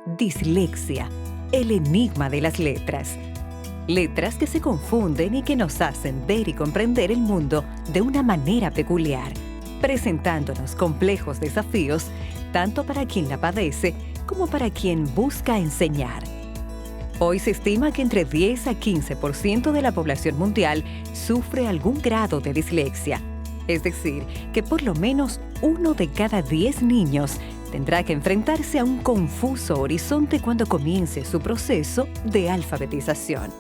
Dislexia, el enigma de las letras. Letras que se confunden y que nos hacen ver y comprender el mundo de una manera peculiar, presentándonos complejos desafíos tanto para quien la padece como para quien busca enseñar. Hoy se estima que entre 10 a 15% de la población mundial sufre algún grado de dislexia. Es decir, que por lo menos 1 de cada 10 niños tendrá que enfrentarse a un confuso horizonte cuando comience su proceso de alfabetización.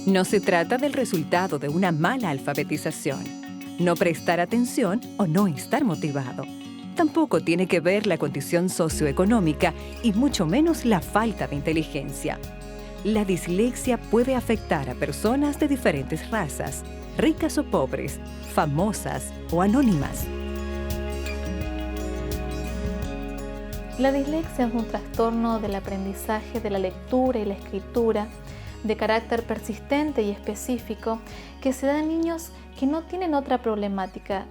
No se trata del resultado de una mala alfabetización, no prestar atención o no estar motivado. Tampoco tiene que ver la condición socioeconómica y mucho menos la falta de inteligencia. La dislexia puede afectar a personas de diferentes razas, ricas o pobres, famosas o anónimas. La dislexia es un trastorno del aprendizaje de la lectura y la escritura de carácter persistente y específico que se da en niños que no tienen otra problemática,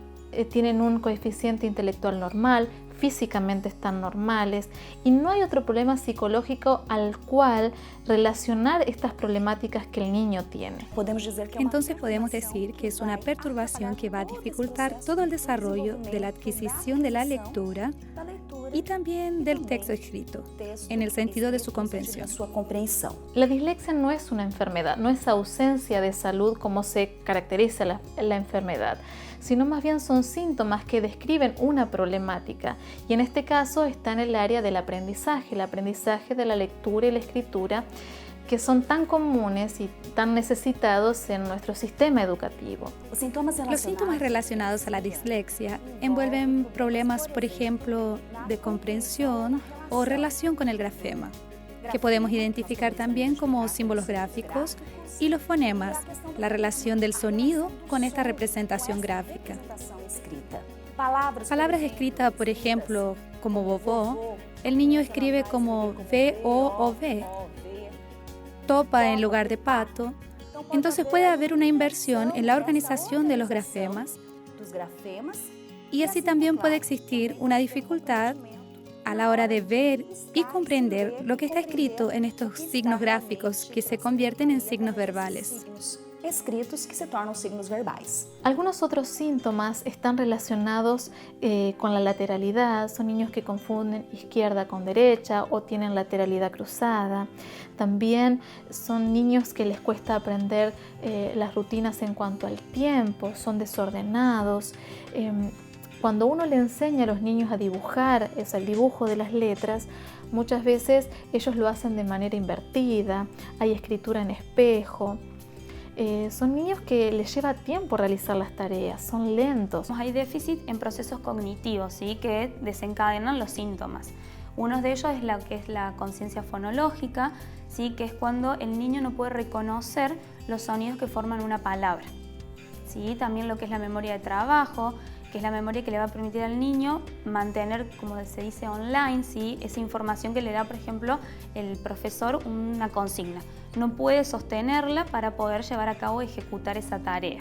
tienen un coeficiente intelectual normal, físicamente están normales y no hay otro problema psicológico al cual relacionar estas problemáticas que el niño tiene. Entonces podemos decir que es una perturbación que va a dificultar todo el desarrollo de la adquisición de la lectura y también del texto escrito, en el sentido de su comprensión. La dislexia no es una enfermedad, no es ausencia de salud como se caracteriza la enfermedad, sino más bien son síntomas que describen una problemática y en este caso está en el área del aprendizaje, el aprendizaje de la lectura y la escritura, que son tan comunes y tan necesitados en nuestro sistema educativo. Los síntomas relacionados a la dislexia envuelven problemas, por ejemplo, de comprensión o relación con el grafema, que podemos identificar también como símbolos gráficos, y los fonemas, la relación del sonido con esta representación gráfica. Palabras escritas, por ejemplo, como bobó, el niño escribe como V-O-O-V, topa en lugar de pato. Entonces puede haber una inversión en la organización de los grafemas y así también puede existir una dificultad a la hora de ver y comprender lo que está escrito en estos signos gráficos que se convierten en signos verbales. Escritos que se tornam signos verbais. Algunos otros síntomas están relacionados con la lateralidad. Son niños que confunden izquierda con derecha o tienen lateralidad cruzada. También son niños que les cuesta aprender las rutinas en cuanto al tiempo, son desordenados. Cuando uno le enseña a los niños a dibujar, es el dibujo de las letras, muchas veces ellos lo hacen de manera invertida, hay escritura en espejo. Son niños que les lleva tiempo realizar las tareas, son lentos. Hay déficit en procesos cognitivos, ¿sí?, que desencadenan los síntomas. Uno de ellos es la conciencia fonológica, ¿sí?, que es cuando el niño no puede reconocer los sonidos que forman una palabra. ¿Sí? También lo que es la memoria de trabajo, que es la memoria que le va a permitir al niño mantener, como se dice, online, ¿sí?, esa información que le da, por ejemplo, el profesor una consigna. No puede sostenerla para poder llevar a cabo y ejecutar esa tarea.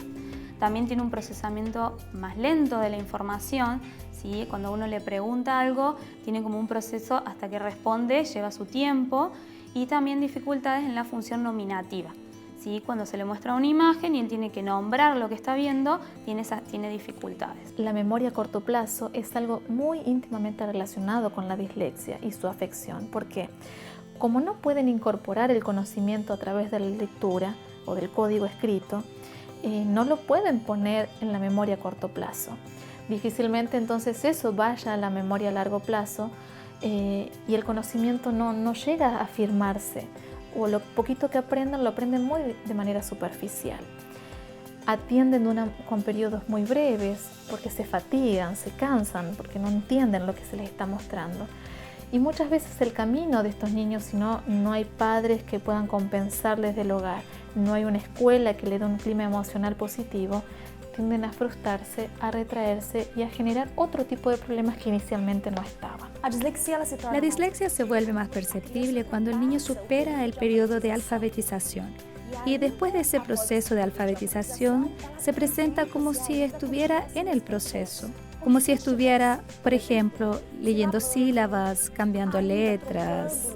También tiene un procesamiento más lento de la información, ¿sí? Cuando uno le pregunta algo, tiene como un proceso hasta que responde, lleva su tiempo, y también dificultades en la función nominativa. ¿Sí? Cuando se le muestra una imagen y él tiene que nombrar lo que está viendo, tiene dificultades. La memoria a corto plazo es algo muy íntimamente relacionado con la dislexia y su afección. ¿Por qué? Como no pueden incorporar el conocimiento a través de la lectura o del código escrito, no lo pueden poner en la memoria a corto plazo. Difícilmente entonces eso vaya a la memoria a largo plazo y el conocimiento no llega a afirmarse. O lo poquito que aprendan lo aprenden de manera superficial. atienden con periodos muy breves porque se fatigan, se cansan, porque no entienden lo que se les está mostrando. Y muchas veces el camino de estos niños, si no hay padres que puedan compensarles del hogar, no hay una escuela que le dé un clima emocional positivo, tienden a frustrarse, a retraerse y a generar otro tipo de problemas que inicialmente no estaban. La dislexia se vuelve más perceptible cuando el niño supera el periodo de alfabetización. Y después de ese proceso de alfabetización, se presenta como si estuviera en el proceso. Como si estuviera, por ejemplo, leyendo sílabas, cambiando letras,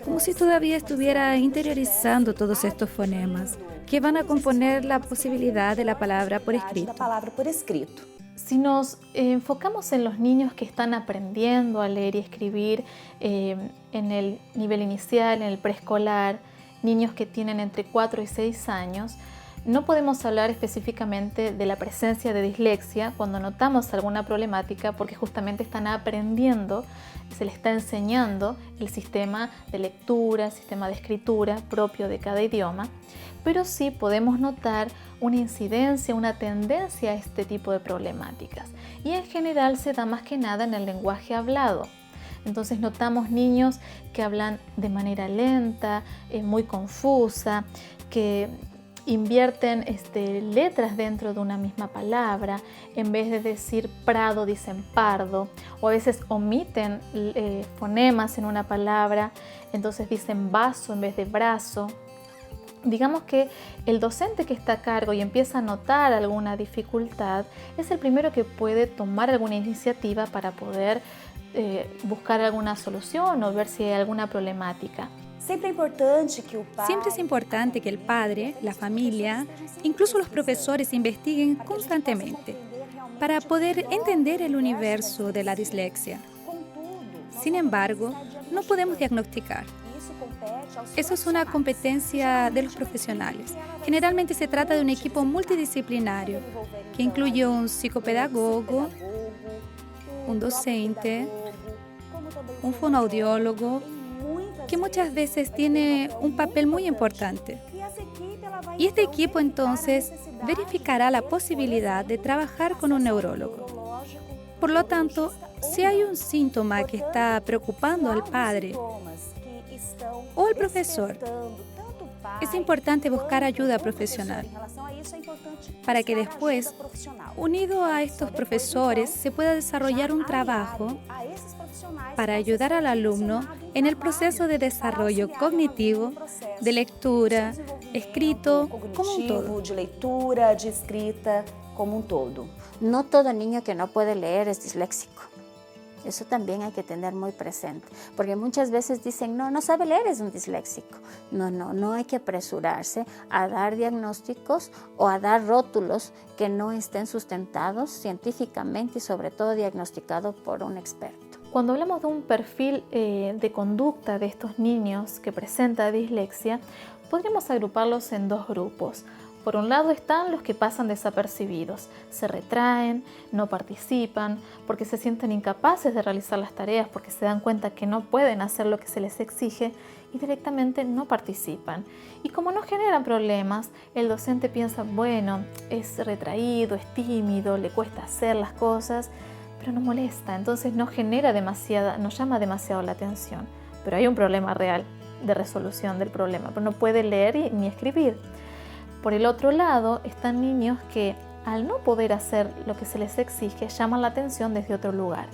como si todavía estuviera interiorizando todos estos fonemas que van a componer la posibilidad de la palabra por escrito. Si nos enfocamos en los niños que están aprendiendo a leer y escribir en el nivel inicial, en el preescolar, niños que tienen entre 4 y 6 años, no podemos hablar específicamente de la presencia de dislexia cuando notamos alguna problemática porque justamente están aprendiendo, se les está enseñando el sistema de lectura, el sistema de escritura propio de cada idioma, pero sí podemos notar una incidencia, una tendencia a este tipo de problemáticas y en general se da más que nada en el lenguaje hablado. Entonces notamos niños que hablan de manera lenta, muy confusa, que invierten letras dentro de una misma palabra, en vez de decir prado dicen pardo, o a veces omiten fonemas en una palabra, entonces dicen vaso en vez de brazo. Digamos que el docente que está a cargo y empieza a notar alguna dificultad es el primero que puede tomar alguna iniciativa para poder buscar alguna solución o ver si hay alguna problemática. Siempre es importante que el padre, la familia, incluso los profesores investiguen constantemente para poder entender el universo de la dislexia. Sin embargo, no podemos diagnosticar. Eso es una competencia de los profesionales. Generalmente se trata de un equipo multidisciplinario que incluye un psicopedagogo, un docente, un fonoaudiólogo, que muchas veces tiene un papel muy importante. Y este equipo entonces verificará la posibilidad de trabajar con un neurólogo. Por lo tanto, si hay un síntoma que está preocupando al padre o al profesor, es importante buscar ayuda profesional para que después, unido a estos profesores, se pueda desarrollar un trabajo para ayudar al alumno en el proceso de desarrollo cognitivo, de lectura, escrito, como un todo. No todo niño que no puede leer es disléxico. Eso también hay que tener muy presente, porque muchas veces dicen, no sabe leer, es un disléxico. No hay que apresurarse a dar diagnósticos o a dar rótulos que no estén sustentados científicamente y sobre todo diagnosticados por un experto. Cuando hablamos de un perfil de conducta de estos niños que presenta dislexia, podríamos agruparlos en dos grupos. Por un lado están los que pasan desapercibidos, se retraen, no participan porque se sienten incapaces de realizar las tareas, porque se dan cuenta que no pueden hacer lo que se les exige y directamente no participan. Y como no generan problemas, el docente piensa, bueno, es retraído, es tímido, le cuesta hacer las cosas, pero no molesta, entonces no llama demasiado la atención. Pero hay un problema real de resolución del problema, pero no puede leer ni escribir. Por el otro lado, están niños que al no poder hacer lo que se les exige, llaman la atención desde otro lugar.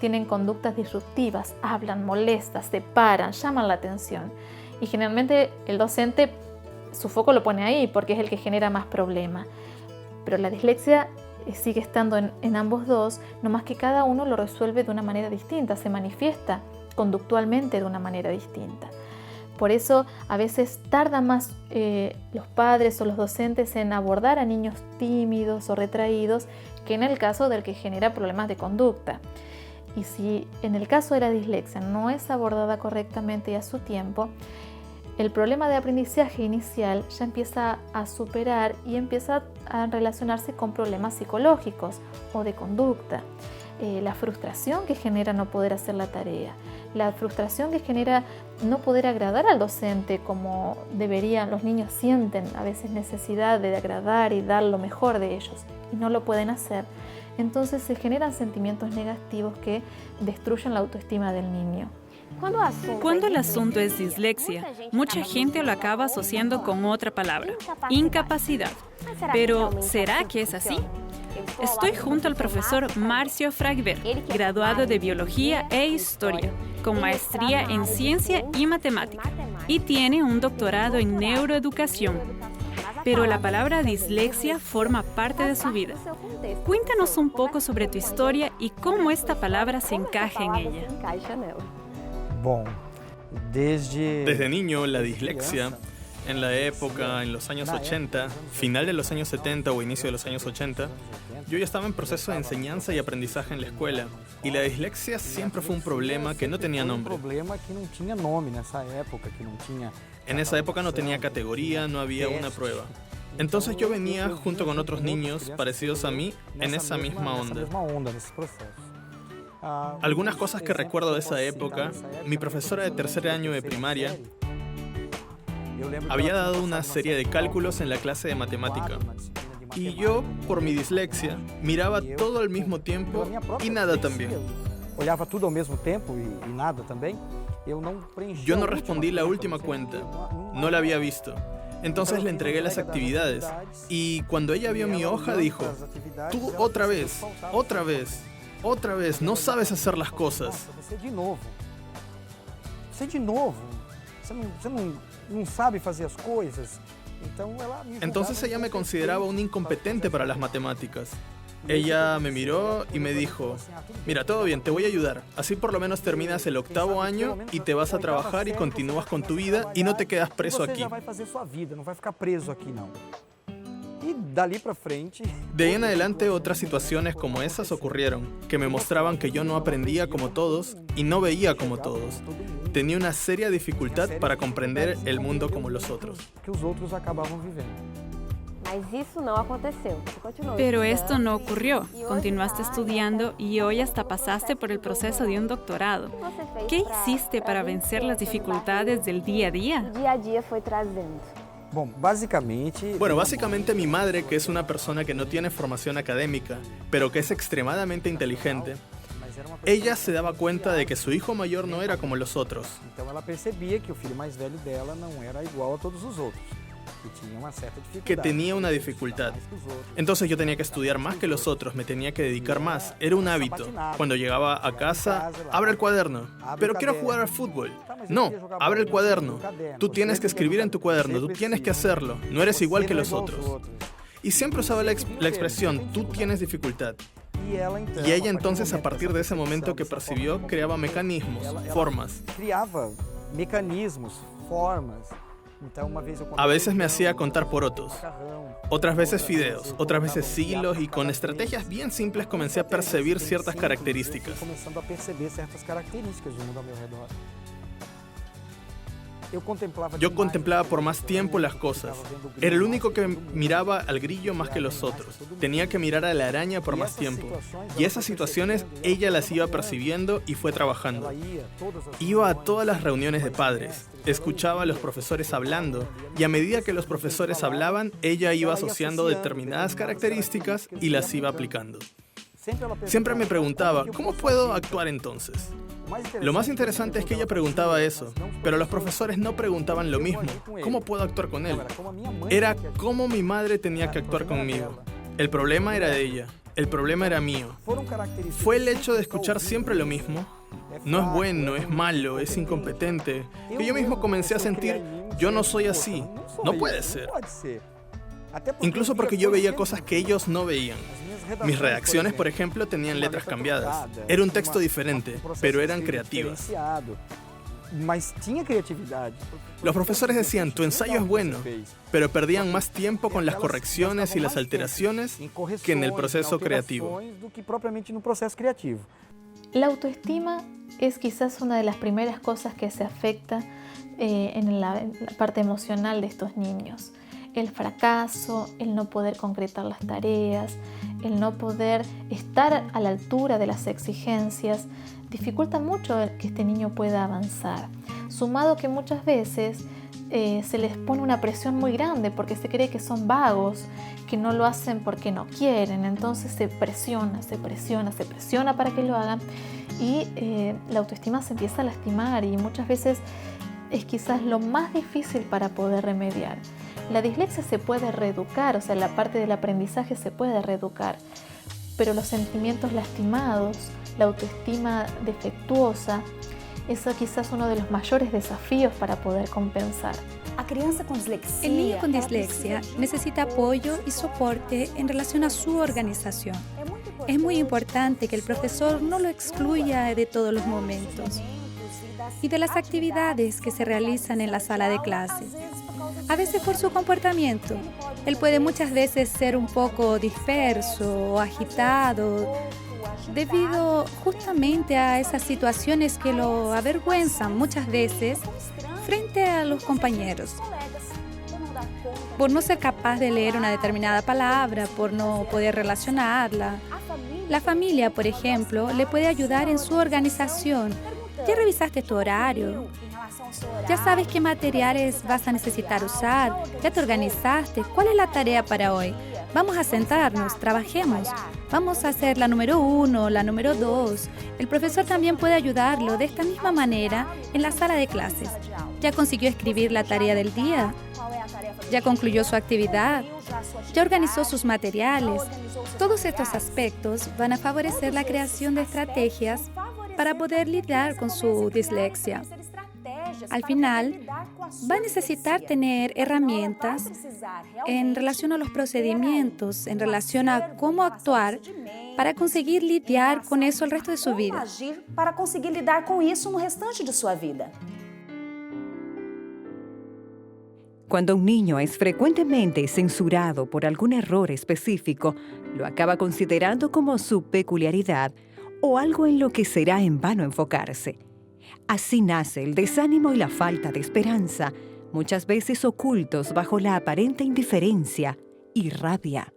Tienen conductas disruptivas, hablan, molestan, se paran, llaman la atención. Y generalmente el docente su foco lo pone ahí porque es el que genera más problema. Pero la dislexia sigue estando en ambos dos, nomás que cada uno lo resuelve de una manera distinta, se manifiesta conductualmente de una manera distinta. Por eso a veces tardan más los padres o los docentes en abordar a niños tímidos o retraídos que en el caso del que genera problemas de conducta. Y si en el caso de la dislexia no es abordada correctamente y a su tiempo, el problema de aprendizaje inicial ya empieza a superar y empieza a relacionarse con problemas psicológicos o de conducta. la frustración que genera no poder hacer la tarea, la frustración que genera no poder agradar al docente como deberían. Los niños sienten a veces necesidad de agradar y dar lo mejor de ellos y no lo pueden hacer. Entonces se generan sentimientos negativos que destruyen la autoestima del niño. Cuando el asunto es dislexia, mucha gente lo acaba asociando con otra palabra, incapacidad. Pero, ¿será que es así? Estoy junto al profesor Márcio Fragver, graduado de Biología e Historia, con maestría en Ciencia y Matemática, y tiene un doctorado en Neuroeducación. Pero la palabra dislexia forma parte de su vida. Cuéntanos un poco sobre tu historia y cómo esta palabra se encaja en ella. Desde niño, la dislexia, en la época, en los años 80, final de los años 70 o inicio de los años 80, yo ya estaba en proceso de enseñanza y aprendizaje en la escuela. Y la dislexia siempre fue un problema que no tenía nombre. En esa época no tenía categoría, no había una prueba. Entonces yo venía junto con otros niños parecidos a mí en esa misma onda. Algunas cosas que recuerdo de esa época: mi profesora de tercer año de primaria había dado una serie de cálculos en la clase de matemática. Y yo, por mi dislexia, miraba todo al mismo tiempo y nada también. Yo no respondí la última cuenta, no la había visto. Entonces le entregué las actividades y cuando ella vio mi hoja dijo: tú otra vez, no sabes hacer las cosas. Entonces ella me consideraba un incompetente para las matemáticas. Ella me miró y me dijo: mira, todo bien, te voy a ayudar. Así por lo menos terminas el 8º año y te vas a trabajar y continúas con tu vida y no te quedas preso aquí. De ahí en adelante otras situaciones como esas ocurrieron, que me mostraban que yo no aprendía como todos y no veía como todos. Tenía una seria dificultad para comprender el mundo como los otros. Pero esto no ocurrió. Continuaste estudiando y hoy hasta pasaste por el proceso de un doctorado. ¿Qué hiciste para vencer las dificultades del día a día? Bueno, básicamente mi madre, que es una persona que no tiene formación académica, pero que es extremadamente inteligente, ella se daba cuenta de que su hijo mayor no era como los otros. Que tenía una dificultad. Entonces yo tenía que estudiar más que los otros, me tenía que dedicar más. Era un hábito. Cuando llegaba a casa, abre el cuaderno. Pero quiero jugar al fútbol. No, abre el cuaderno. Tú tienes que escribir en tu cuaderno, tú tienes que hacerlo. No eres igual que los otros. Y siempre usaba la expresión: tú tienes dificultad. Y ella entonces, a partir de ese momento que percibió, creaba mecanismos, formas. A veces me hacía contar porotos, otras veces fideos, otras veces siglos, y con estrategias bien simples comencé a percibir ciertas características. Yo contemplaba por más tiempo las cosas. Era el único que miraba al grillo más que los otros. Tenía que mirar a la araña por más tiempo. Y esas situaciones ella las iba percibiendo y fue trabajando. Iba a todas las reuniones de padres, escuchaba a los profesores hablando, y a medida que los profesores hablaban, ella iba asociando determinadas características y las iba aplicando. Siempre me preguntaba: ¿cómo puedo actuar entonces? Lo más interesante es que ella preguntaba eso, pero los profesores no preguntaban lo mismo: ¿cómo puedo actuar con él? Era cómo mi madre tenía que actuar conmigo. El problema era de ella, el problema era mío. Fue el hecho de escuchar siempre lo mismo: no es bueno, es malo, es incompetente, que yo mismo comencé a sentir: yo no soy así, no puede ser. Incluso porque yo veía cosas que ellos no veían. Mis reacciones, por ejemplo, tenían letras cambiadas. Era un texto diferente, pero eran creativas. Los profesores decían: tu ensayo es bueno, pero perdían más tiempo con las correcciones y las alteraciones que en el proceso creativo. La autoestima es quizás una de las primeras cosas que se afecta en la parte emocional de estos niños. El fracaso, el no poder concretar las tareas, el no poder estar a la altura de las exigencias, dificulta mucho que este niño pueda avanzar. Sumado que muchas veces se les pone una presión muy grande porque se cree que son vagos, que no lo hacen porque no quieren, entonces se presiona para que lo hagan y la autoestima se empieza a lastimar y muchas veces es quizás lo más difícil para poder remediar. La dislexia se puede reeducar, o sea, la parte del aprendizaje se puede reeducar, pero los sentimientos lastimados, la autoestima defectuosa, eso quizás es uno de los mayores desafíos para poder compensar. El niño con dislexia necesita apoyo y soporte en relación a su organización. Es muy importante que el profesor no lo excluya de todos los momentos y de las actividades que se realizan en la sala de clases. A veces por su comportamiento, él puede muchas veces ser un poco disperso o agitado debido justamente a esas situaciones que lo avergüenzan muchas veces frente a los compañeros. Por no ser capaz de leer una determinada palabra, por no poder relacionarla. La familia, por ejemplo, le puede ayudar en su organización. ¿Ya revisaste tu horario? ¿Ya sabes qué materiales vas a necesitar usar? ¿Ya te organizaste? ¿Cuál es la tarea para hoy? Vamos a sentarnos, trabajemos. Vamos a hacer la número 1, la número 2. El profesor también puede ayudarlo de esta misma manera en la sala de clases. ¿Ya consiguió escribir la tarea del día? ¿Ya concluyó su actividad? ¿Ya organizó sus materiales? Todos estos aspectos van a favorecer la creación de estrategias para poder lidiar con su dislexia. Al final, va a necesitar tener herramientas en relación a los procedimientos, en relación a cómo actuar para conseguir lidiar con eso el resto de su vida. Para conseguir lidar com isso no restante de sua vida. Cuando un niño es frecuentemente censurado por algún error específico, lo acaba considerando como su peculiaridad o algo en lo que será en vano enfocarse. Así nace el desánimo y la falta de esperanza, muchas veces ocultos bajo la aparente indiferencia y rabia.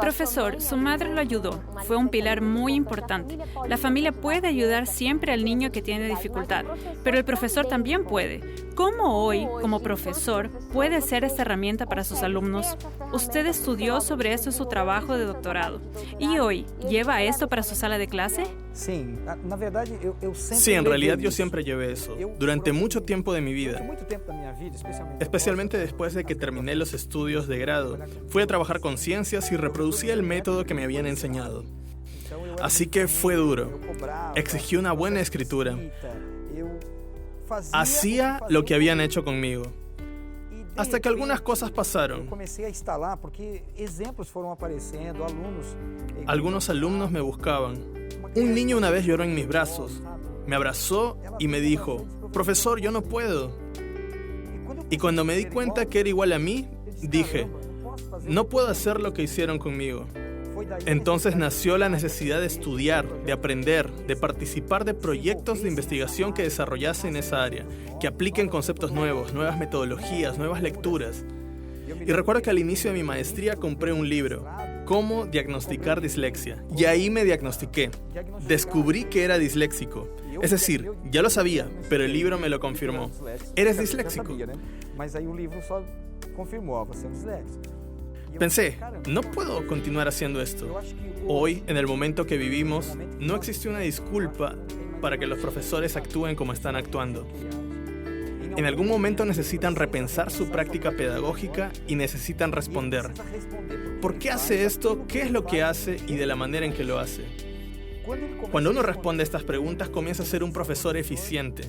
Profesor, su madre lo ayudó. Fue un pilar muy importante. La familia puede ayudar siempre al niño que tiene dificultad, pero el profesor también puede. ¿Cómo hoy, como profesor, puede ser esta herramienta para sus alumnos? Usted estudió sobre eso en su trabajo de doctorado. ¿Y hoy lleva esto para su sala de clase? Sí, en realidad yo siempre llevé eso, durante mucho tiempo de mi vida. Especialmente después de que terminé los estudios de grado, fui a trabajar con ciencias y reproducía el método que me habían enseñado. Así que fue duro. Exigí una buena escritura. Hacía lo que habían hecho conmigo. Hasta que algunas cosas pasaron. Algunos alumnos me buscaban. Un niño una vez lloró en mis brazos. Me abrazó y me dijo, «Profesor, yo no puedo». Y cuando me di cuenta que era igual a mí, dije, «No puedo hacer lo que hicieron conmigo». Entonces nació la necesidad de estudiar, de aprender, de participar de proyectos de investigación que desarrollase en esa área, que apliquen conceptos nuevos, nuevas metodologías, nuevas lecturas. Y recuerdo que al inicio de mi maestría compré un libro, Cómo diagnosticar dislexia. Y ahí me diagnostiqué. Descubrí que era disléxico. Es decir, ya lo sabía, pero el libro me lo confirmó. ¿Eres disléxico? Pensé, no puedo continuar haciendo esto. Hoy, en el momento que vivimos, no existe una disculpa para que los profesores actúen como están actuando. En algún momento necesitan repensar su práctica pedagógica y necesitan responder. ¿Por qué hace esto? ¿Qué es lo que hace? Y de la manera en que lo hace. Cuando uno responde a estas preguntas, comienza a ser un profesor eficiente.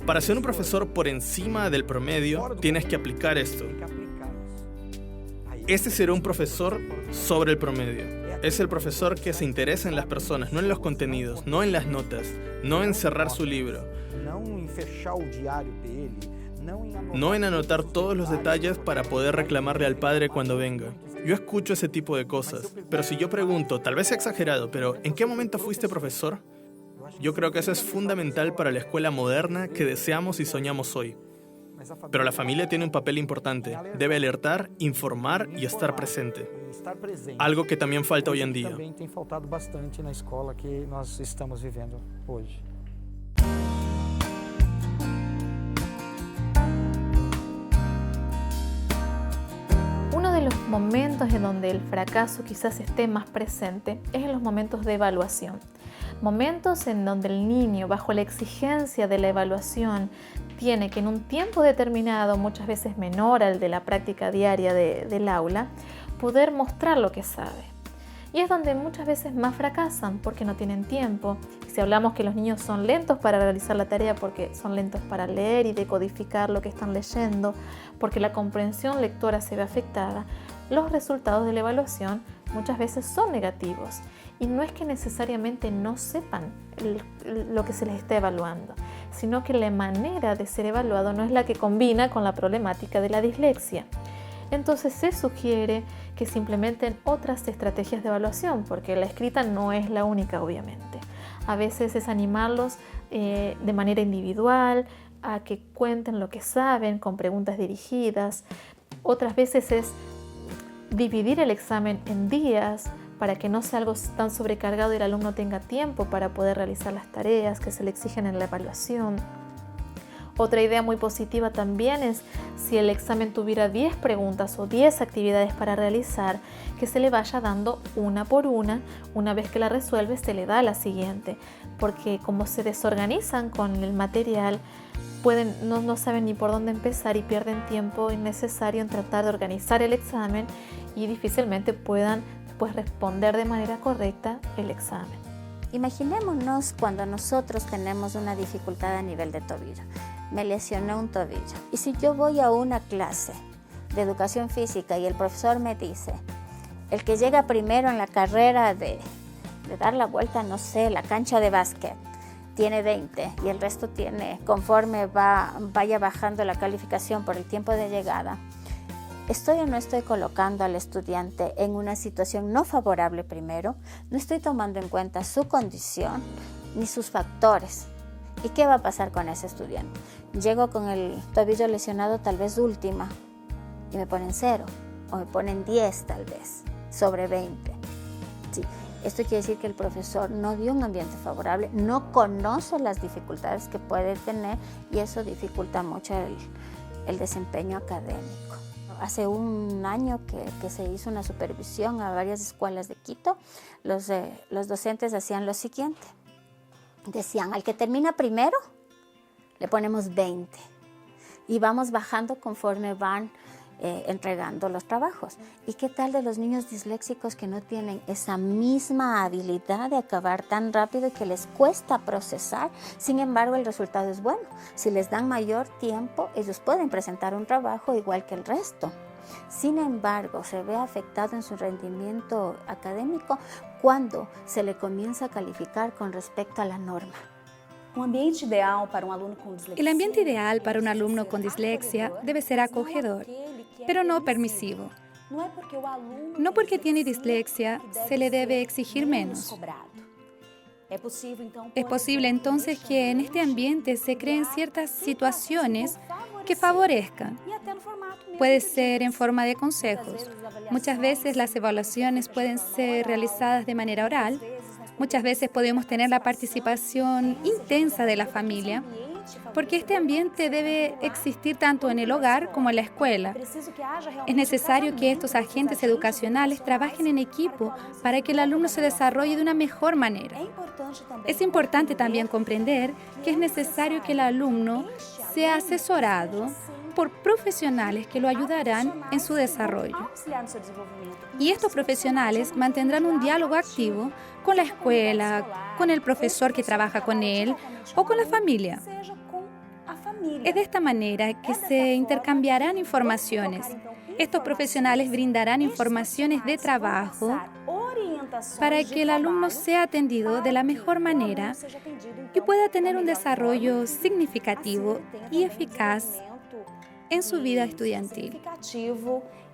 Para ser un profesor por encima del promedio, tienes que aplicar esto. Este será un profesor sobre el promedio. Es el profesor que se interesa en las personas, no en los contenidos, no en las notas, no en cerrar su libro, no en anotar todos los detalles para poder reclamarle al padre cuando venga. Yo escucho ese tipo de cosas, pero si yo pregunto, tal vez sea exagerado, pero ¿en qué momento fuiste profesor? Yo creo que eso es fundamental para la escuela moderna que deseamos y soñamos hoy. Pero la familia tiene un papel importante. Debe alertar, informar y estar presente. Algo que también falta hoy en día. Também tem faltado bastante na escola que nós estamos vivendo hoje. Uno de los momentos en donde el fracaso quizás esté más presente es en los momentos de evaluación. Momentos en donde el niño, bajo la exigencia de la evaluación, tiene que en un tiempo determinado, muchas veces menor al de la práctica diaria del aula, poder mostrar lo que sabe. Y es donde muchas veces más fracasan porque no tienen tiempo. Si hablamos que los niños son lentos para realizar la tarea porque son lentos para leer y decodificar lo que están leyendo, porque la comprensión lectora se ve afectada, los resultados de la evaluación muchas veces son negativos. Y no es que necesariamente no sepan lo que se les está evaluando, sino que la manera de ser evaluado no es la que combina con la problemática de la dislexia. Entonces se sugiere que se implementen otras estrategias de evaluación, porque la escrita no es la única, obviamente. A veces es animarlos de manera individual, a que cuenten lo que saben con preguntas dirigidas. Otras veces es dividir el examen en días para que no sea algo tan sobrecargado y el alumno tenga tiempo para poder realizar las tareas que se le exigen en la evaluación. Otra idea muy positiva también es si el examen tuviera 10 preguntas o 10 actividades para realizar, que se le vaya dando una por una vez que la resuelve se le da la siguiente, porque como se desorganizan con el material, no saben ni por dónde empezar y pierden tiempo innecesario en tratar de organizar el examen y difícilmente puedan responder de manera correcta el examen. Imaginémonos cuando nosotros tenemos una dificultad a nivel de tobillo. Me lesioné un tobillo. Y si yo voy a una clase de educación física y el profesor me dice, el que llega primero en la carrera de dar la vuelta, no sé, la cancha de básquet, tiene 20 y el resto tiene, conforme vaya bajando la calificación por el tiempo de llegada, ¿estoy o no estoy colocando al estudiante en una situación no favorable primero? No estoy tomando en cuenta su condición ni sus factores. ¿Y qué va a pasar con ese estudiante? Llego con el tobillo lesionado tal vez última y me ponen 0 o me ponen 10 tal vez, sobre 20. Sí, esto quiere decir que el profesor no dio un ambiente favorable, no conoce las dificultades que puede tener y eso dificulta mucho el desempeño académico. Hace un año que se hizo una supervisión a varias escuelas de Quito, los docentes hacían lo siguiente. Decían, al que termina primero, le ponemos 20 y vamos bajando conforme van entregando los trabajos. ¿Y qué tal de los niños disléxicos que no tienen esa misma habilidad de acabar tan rápido y que les cuesta procesar? Sin embargo, el resultado es bueno. Si les dan mayor tiempo, ellos pueden presentar un trabajo igual que el resto. Sin embargo, se ve afectado en su rendimiento académico cuando se le comienza a calificar con respecto a la norma. El ambiente ideal para un alumno con dislexia debe ser acogedor, pero no permisivo. No porque tiene dislexia se le debe exigir menos. Es posible entonces que en este ambiente se creen ciertas situaciones que favorezcan. Puede ser en forma de consejos. Muchas veces las evaluaciones pueden ser realizadas de manera oral. Muchas veces podemos tener la participación intensa de la familia, porque este ambiente debe existir tanto en el hogar como en la escuela. Es necesario que estos agentes educacionales trabajen en equipo para que el alumno se desarrolle de una mejor manera. Es importante también comprender que es necesario que el alumno sea asesorado por profesionales que lo ayudarán en su desarrollo. Y estos profesionales mantendrán un diálogo activo con la escuela, con el profesor que trabaja con él o con la familia. Es de esta manera que se intercambiarán informaciones. Estos profesionales brindarán informaciones de trabajo para que el alumno sea atendido de la mejor manera y pueda tener un desarrollo significativo y eficaz en su vida estudiantil.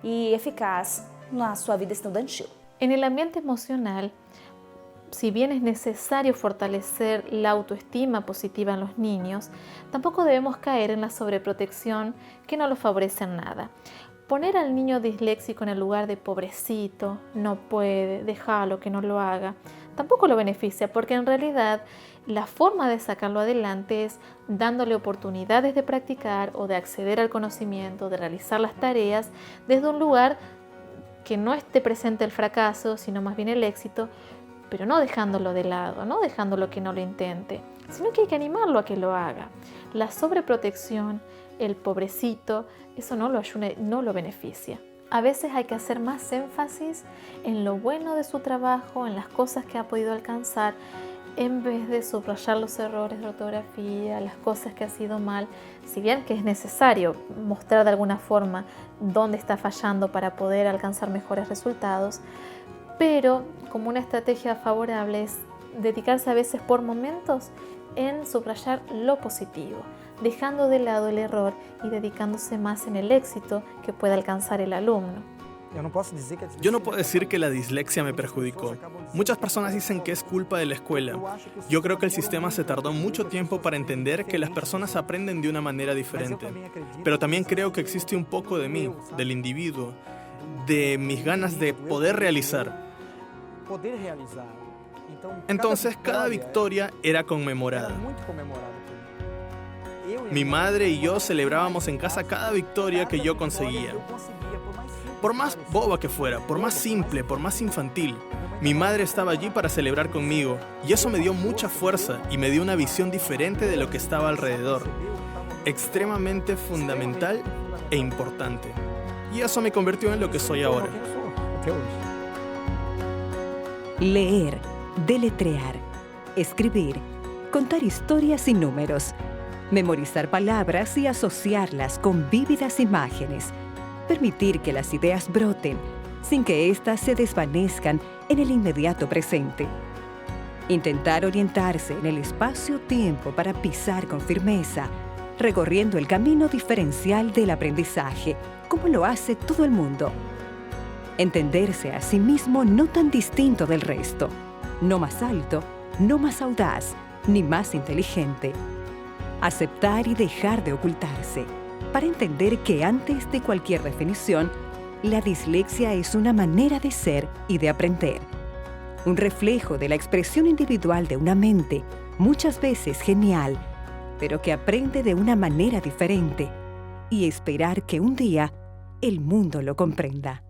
Y eficaz na sua vida estudantil. En el ambiente emocional, si bien es necesario fortalecer la autoestima positiva en los niños, tampoco debemos caer en la sobreprotección que no lo favorece en nada. Poner al niño disléxico en el lugar de pobrecito, no puede, déjalo que no lo haga, tampoco lo beneficia, porque en realidad la forma de sacarlo adelante es dándole oportunidades de practicar o de acceder al conocimiento, de realizar las tareas desde un lugar que no esté presente el fracaso, sino más bien el éxito, pero no dejándolo de lado, no dejándolo que no lo intente, sino que hay que animarlo a que lo haga. La sobreprotección, el pobrecito, eso no lo ayuda, no lo beneficia. A veces hay que hacer más énfasis en lo bueno de su trabajo, en las cosas que ha podido alcanzar, en vez de subrayar los errores de ortografía, las cosas que ha sido mal, si bien que es necesario mostrar de alguna forma dónde está fallando para poder alcanzar mejores resultados, pero como una estrategia favorable es dedicarse a veces por momentos en subrayar lo positivo, dejando de lado el error y dedicándose más en el éxito que puede alcanzar el alumno. Yo no puedo decir que la dislexia me perjudicó. Muchas personas dicen que es culpa de la escuela. Yo creo que el sistema se tardó mucho tiempo para entender que las personas aprenden de una manera diferente. Pero también creo que existe un poco de mí, del individuo, de mis ganas de poder realizar. Entonces cada victoria era conmemorada. Mi madre y yo celebrábamos en casa cada victoria que yo conseguía. Por más boba que fuera, por más simple, por más infantil, mi madre estaba allí para celebrar conmigo, y eso me dio mucha fuerza y me dio una visión diferente de lo que estaba alrededor. Extremadamente fundamental e importante. Y eso me convirtió en lo que soy ahora. Leer, deletrear, escribir, contar historias y números, memorizar palabras y asociarlas con vívidas imágenes, permitir que las ideas broten sin que éstas se desvanezcan en el inmediato presente. Intentar orientarse en el espacio-tiempo para pisar con firmeza, recorriendo el camino diferencial del aprendizaje, como lo hace todo el mundo. Entenderse a sí mismo no tan distinto del resto, no más alto, no más audaz, ni más inteligente. Aceptar y dejar de ocultarse, para entender que antes de cualquier definición, la dislexia es una manera de ser y de aprender. Un reflejo de la expresión individual de una mente, muchas veces genial, pero que aprende de una manera diferente, y esperar que un día el mundo lo comprenda.